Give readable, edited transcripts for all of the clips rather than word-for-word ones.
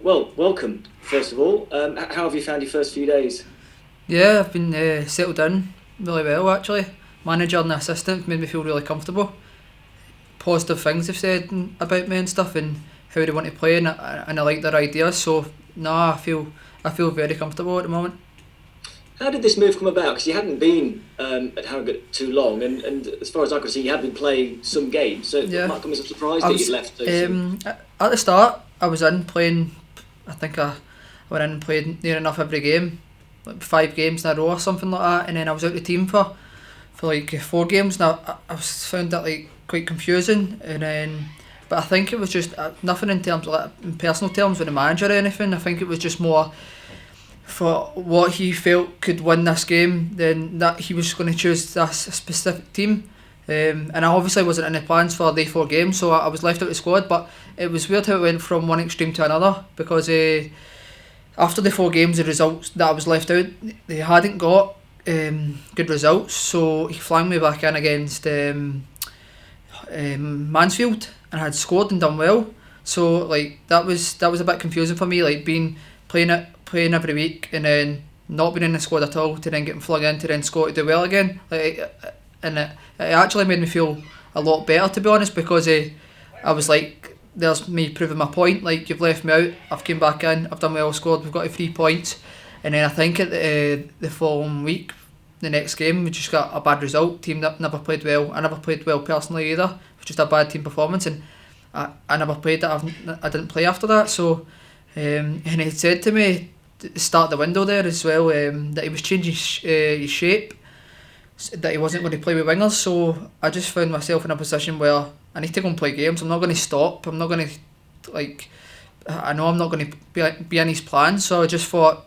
Well, welcome, first of all. How have you found your first few days? Yeah, I've been settled in really well actually. Manager and the assistant made me feel really comfortable. Positive things they've said about me and stuff and how they want to play and I like their ideas. So I feel very comfortable at the moment. How did this move come about? Because you hadn't been at Harrogate too long, and as far as I could see, you had been playing some games, so it Yeah, might come as a surprise I that you'd was left so soon. at the start. I was in playing. I think I went in and played near enough every game, like 5 games in a row or something like that. And then I was out the team for like 4 games. And I was found that like quite confusing. And then, but I think it was just nothing in terms of like in personal terms with the manager or anything. I think it was just more for what he felt could win this game, then that he was going to choose this specific team. And I obviously wasn't in the plans for the 4 games, so I was left out of the squad. But it was weird how it went from one extreme to another because after the 4 games, the results that I was left out, they hadn't got good results. So he flung me back in against Mansfield and I had scored and done well. So like that was a bit confusing for me, like being playing every week and then not being in the squad at all to then getting flung in to then score to do well again. And it actually made me feel a lot better to be honest because I was like, there's me proving my point. Like you've left me out, I've came back in, I've done well, scored, we've got to 3 points, and then I think at the following week, the next game, we just got a bad result. Team that never played well. I never played well personally either. It was just a bad team performance, and I never played that. I didn't play after that. So, and he said to me at the start of the window there as well that he was changing his shape, that he wasn't going to play with wingers. So I just found myself in a position where I need to go and play games. I'm not going to stop. I'm not going to like. I know I'm not going to be in his plans. So I just thought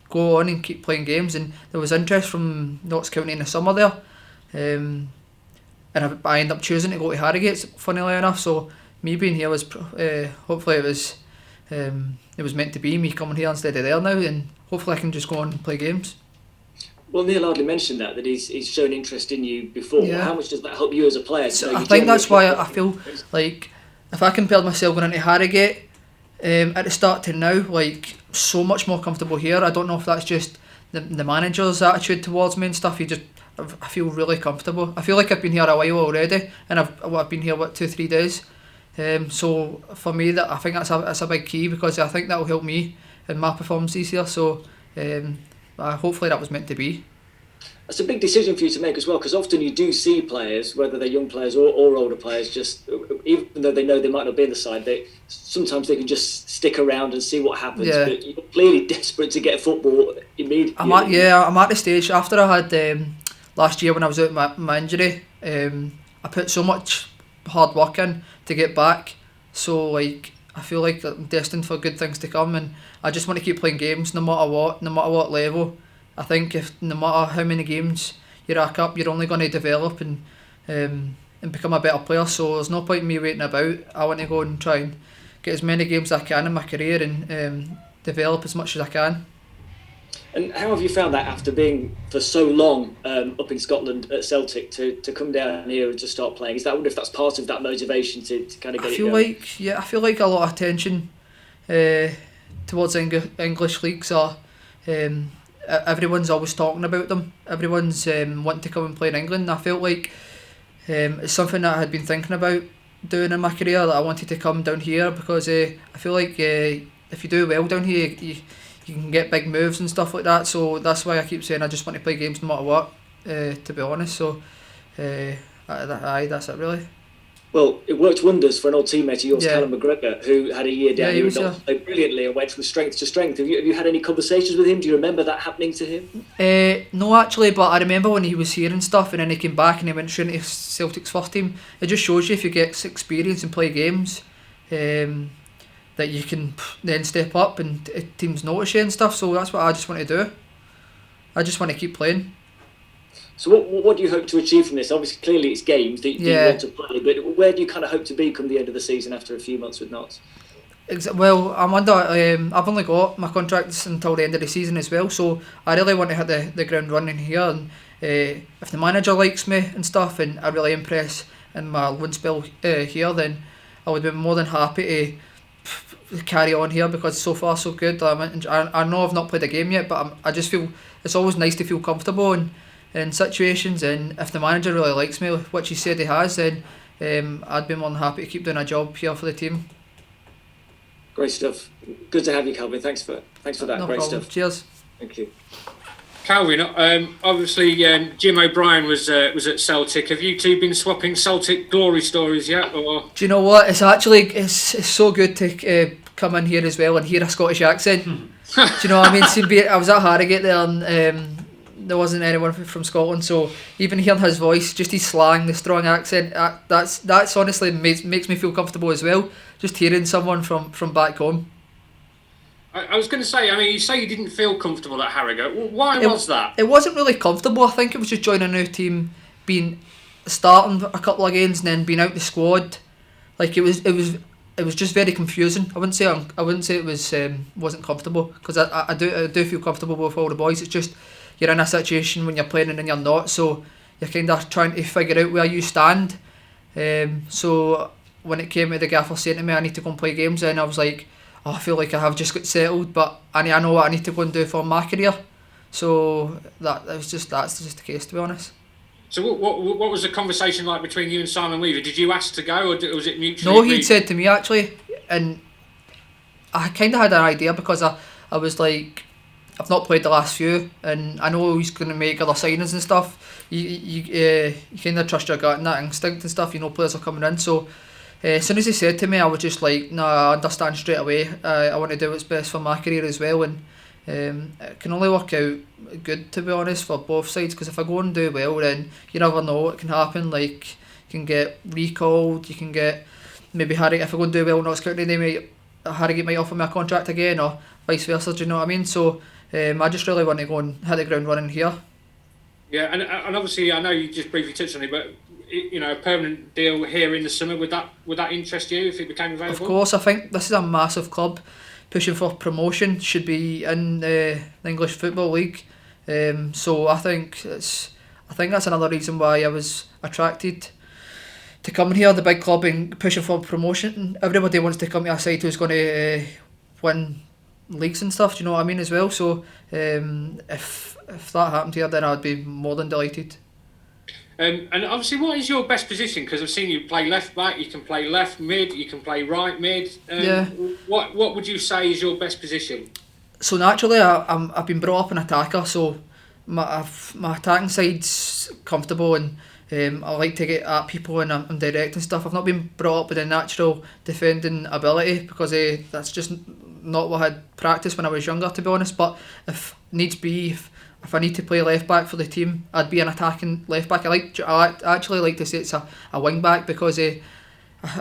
go on and keep playing games. And there was interest from Notts County in the summer there, and I ended up choosing to go to Harrogate. Funnily enough, so me being here was hopefully it was meant to be me coming here instead of there now, and hopefully I can just go on and play games. Well, Neil hardly mentioned that he's shown interest in you before. Yeah. How much does that help you as a player? To So know I you think generally that's why fit I what feel you're. like if I compared myself going into Harrogate at the start to now, like so much more comfortable here. I don't know if that's just the manager's attitude towards me and stuff. I feel really comfortable. I feel like I've been here a while already, and I've been here 2-3 days. So for me, that I think that's a big key because I think that will help me in my performances here. So hopefully that was meant to be. That's a big decision for you to make as well, because often you do see players, whether they're young players or older players, just even though they know they might not be in the side, sometimes they can just stick around and see what happens. Yeah, But you're clearly desperate to get football immediately. I'm at the stage after I had last year when I was out with my injury. I put so much hard work in to get back. So like I feel like I'm destined for good things to come, and I just want to keep playing games no matter what level. I think if no matter how many games you rack up, you're only going to develop and become a better player. So there's no point in me waiting about. I want to go and try and get as many games as I can in my career and develop as much as I can. And how have you found that after being for so long up in Scotland at Celtic to come down here and to start playing? I wonder if that's part of that motivation to kind of I get it feel going. like I feel like a lot of attention uh, towards English leagues are. Everyone's always talking about them. Everyone's wanting to come and play in England. I felt like it's something that I had been thinking about doing in my career. That I wanted to come down here because I feel like if you do well down here, you can get big moves and stuff like that. So that's why I keep saying I just want to play games no matter what. To be honest, so that's it really. Well, it worked wonders for an old teammate of yours, Yeah, Callum McGregor, who had a year yeah, down he here and was. got played brilliantly and went from strength to strength. Have you had any conversations with him? Do you remember that happening to him? No, actually, but I remember when he was here and stuff, and then he came back and he went straight into Celtic's first team. It just shows you if you get experience and play games, um, that you can then step up and teams notice you and stuff. So that's what I just want to do. I just want to keep playing. So what do you hope to achieve from this? Obviously, clearly it's games that you Yeah. want to play, but where do you kind of hope to be come the end of the season after a few months with Notts? Well, I'm under. I've only got my contracts until the end of the season as well, so I really want to hit the ground running here. And if the manager likes me and stuff, and I really impress in my loan spell here, then I would be more than happy carry on here because so far so good. I know I've not played a game yet, but I just feel it's always nice to feel comfortable in situations, and if the manager really likes me, which he said he has, then I'd be more than happy to keep doing a job here for the team. Great stuff. Good to have you, Calvin. Thanks for that. No Great problem. stuff. Cheers. Thank you. Calvin, obviously Jim O'Brien was at Celtic. Have you two been swapping Celtic glory stories yet? Or? Do you know what? It's so good to come in here as well and hear a Scottish accent. Do you know what I mean? I was at Harrogate there and there wasn't anyone from Scotland, so even hearing his voice, just his slang, the strong accent, that's honestly makes me feel comfortable as well. Just hearing someone from back home. I was going to say, I mean, you say you didn't feel comfortable at Harrogate. Why was that? It wasn't really comfortable. I think it was just joining a new team, starting a couple of games and then being out the squad. Like it was just very confusing. I wouldn't say it was wasn't comfortable, because I do feel comfortable with all the boys. It's just you're in a situation when you're playing and then you're not, so you're kind of trying to figure out where you stand. So when it came to the gaffer saying to me I need to go and play games, then I was like, I feel like I have just got settled, but I know what I need to go and do for my career. So that's just the case, to be honest. So what was the conversation like between you and Simon Weaver? Did you ask to go, or was it mutually? No, he'd said to me actually, and I kind of had an idea because I was like, I've not played the last few, and I know he's going to make other signings and stuff. You kind of trust your gut and that instinct and stuff. You know players are coming in, so. As soon as he said to me, I was just like, no, I understand straight away. I want to do what's best for my career as well, and it can only work out good, to be honest, for both sides, because if I go and do well, then you never know what can happen. Like, you can get recalled, you can get maybe Harrogate, if I go and do well in Notts County, Harrogate might offer me a contract again, or vice versa, do you know what I mean? So I just really want to go and hit the ground running here. Yeah, and obviously I know you just briefly touched on it, but you know, a permanent deal here in the summer, would that interest you if it became available? Of course, I think this is a massive club pushing for promotion, should be in the English Football League. So I think that's another reason why I was attracted to coming here, the big club, and pushing for promotion. Everybody wants to come to a side who's going to win leagues and stuff, do you know what I mean, as well? So if that happened here, then I'd be more than delighted. And obviously, what is your best position? Because I've seen you play left back, you can play left mid, you can play right mid. Yeah. What would you say is your best position? So naturally, I've been brought up an attacker, so my attacking side's comfortable, and I like to get at people and I'm direct and stuff. I've not been brought up with a natural defending ability because that's just not what I had practiced when I was younger, to be honest. But if needs be, if I need to play left back for the team, I'd be an attacking left back. I actually like to say it's a wing back because I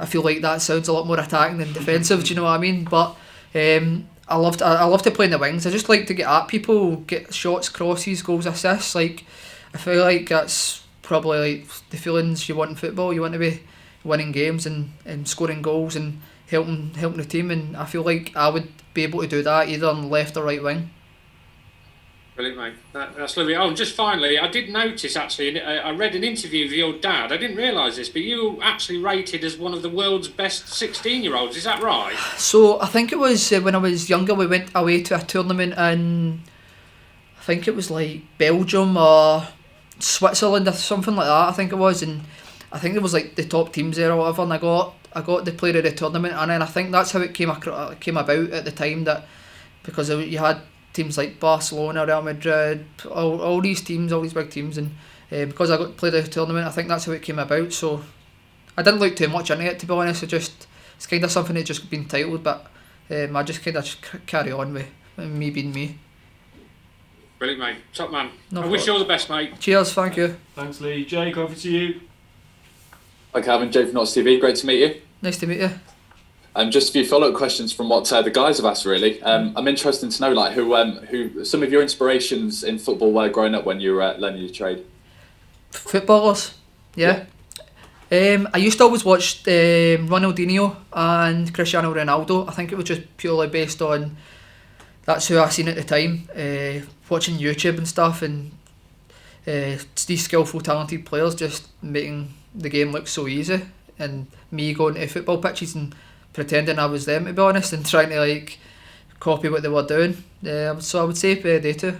feel like that sounds a lot more attacking than defensive. Do you know what I mean? But I love to play in the wings. I just like to get at people, get shots, crosses, goals, assists. Like, I feel like that's probably like the feelings you want in football. You want to be winning games and scoring goals and helping the team. And I feel like I would be able to do that either on the left or right wing. Brilliant, mate. That's lovely. Oh, and just finally, I did notice actually, I read an interview with your dad. I didn't realise this, but you were actually rated as one of the world's best 16-year-olds. Is that right? So I think it was when I was younger, we went away to a tournament in, I think it was like Belgium or Switzerland or something like that. I think it was, and I think there was like the top teams there or whatever, and I got the player of the tournament, and then I think that's how it came about at the time, that because you had teams like Barcelona, Real Madrid, all these teams, all these big teams, and because I got to play the tournament, I think that's how it came about. So I didn't look too much into it, to be honest. It's kind of something that just been titled, but I just kind of carry on with me being me. Brilliant, mate. Top man. No I wish you all the best, mate. Cheers, thank you. Thanks, Lee. Jake, over to you. Hi, Calvin. Jake from Notts TV. Great to meet you. Nice to meet you. Just a few follow-up questions from what the guys have asked, really. I'm interested to know, like, who some of your inspirations in football were growing up when you were learning your trade. Footballers, yeah. I used to always watch Ronaldinho and Cristiano Ronaldo. I think it was just purely based on that's who I seen at the time. Watching YouTube and stuff, and these skillful, talented players just making the game look so easy, and me going to football pitches and pretending I was them, to be honest, and trying to like copy what they were doing. So I would say they two.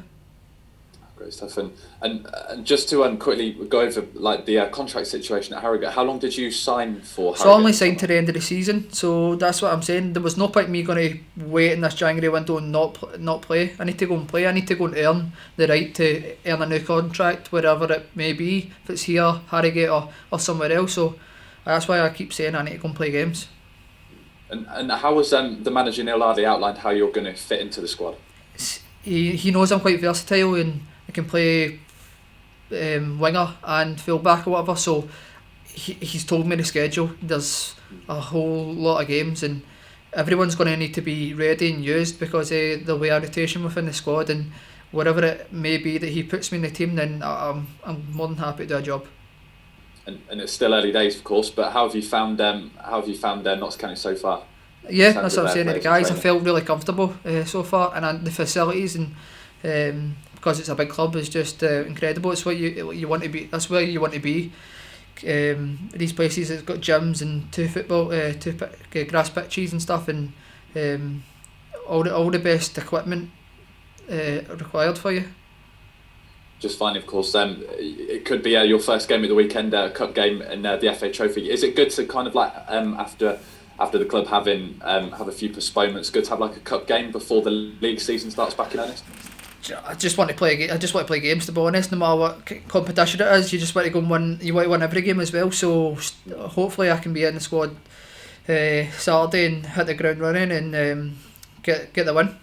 Great stuff. And just to quickly go over like the contract situation at Harrogate, how long did you sign for Harrogate? So I only signed to the end of the season, so that's what I'm saying. There was no point in me going to wait in this January window and not play. I need to go and play. I need to go and earn the right to earn a new contract, wherever it may be, if it's here, Harrogate or somewhere else. So that's why I keep saying I need to go and play games. And how was the manager Neil Ardley outlined how you're going to fit into the squad? He knows I'm quite versatile and I can play winger and full back or whatever, so he's told me the schedule. There's a whole lot of games and everyone's going to need to be ready and used because there'll be a rotation within the squad, and whatever it may be that he puts me in the team, then I'm more than happy to do a job. And it's still early days, of course, but how have you found Notts County so far? Yeah, that's what I'm saying to the guys. I felt really comfortable so far, and the facilities and because it's a big club is just incredible. It's what you want to be. That's where you want to be. These places have got gyms and two grass pitches and stuff, and all the best equipment required for you. Just finally, of course, it could be your first game of the weekend, cup game in the FA Trophy. Is it good to kind of like after the club have a few postponements, good to have like a cup game before the league season starts back in earnest? I just want to play. I just want to play games. To be honest, no matter what competition it is, you just want to go and win. You want to win every game as well. So hopefully, I can be in the squad Saturday and hit the ground running and get the win.